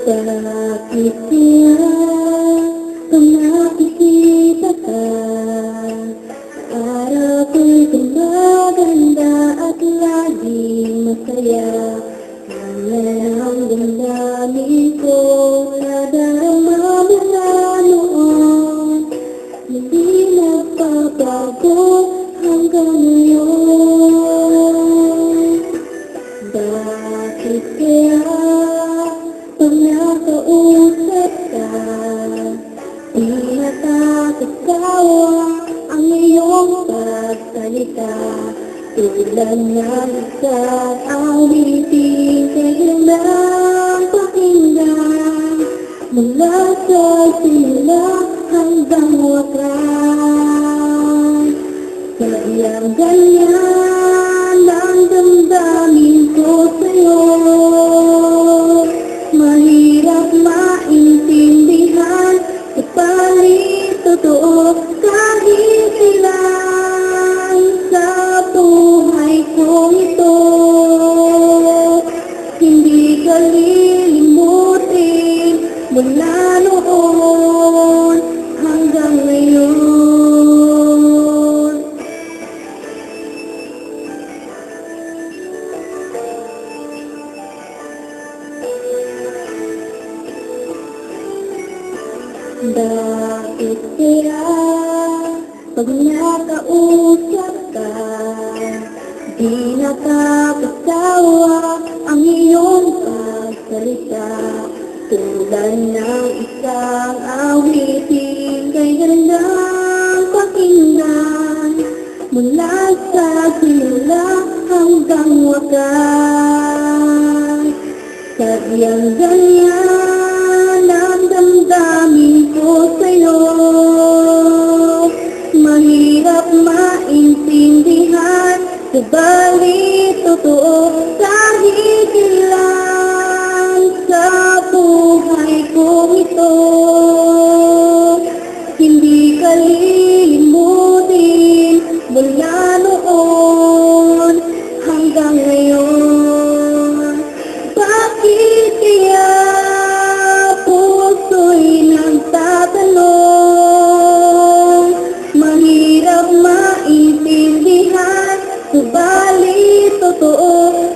Bakit kaya pag nakikita ka, araw ko'y gumaganda at laging masaya. Ang damdamin ko nadarama mula noon, hindi nagbabago hanggang ngayon. Bakit kaya pag nakausap ka, di nakakatawa ang iyong pagsalita? Tulad ng isang awitin, kaya lang pakinggan mula sa simula hanggang wakas. Kayang ganyan ang damdamin ko sa'yo, mahirap maintindihan, kapalit totoo kahit ilan sa buhay kong ito. Hindi ka lilimutin mula noon hanggang ngayon. Bakit kaya pag nakausap ka, di nakakasawa ang iyong pagsalita? Tulad ng isang awitin, kay gandang pakinggan mula sa simula hanggang wakas. Sadyang ganyan ang damdamin ko sa'yo, mahirap maintindihan, subalit totoo kahit ilan sa buhay kong ito. Hindi ka lilimutin mula noon hanggang ngayon. Bakit kaya puso'y nagtatanong, mahirap maintindihan, subalit totoo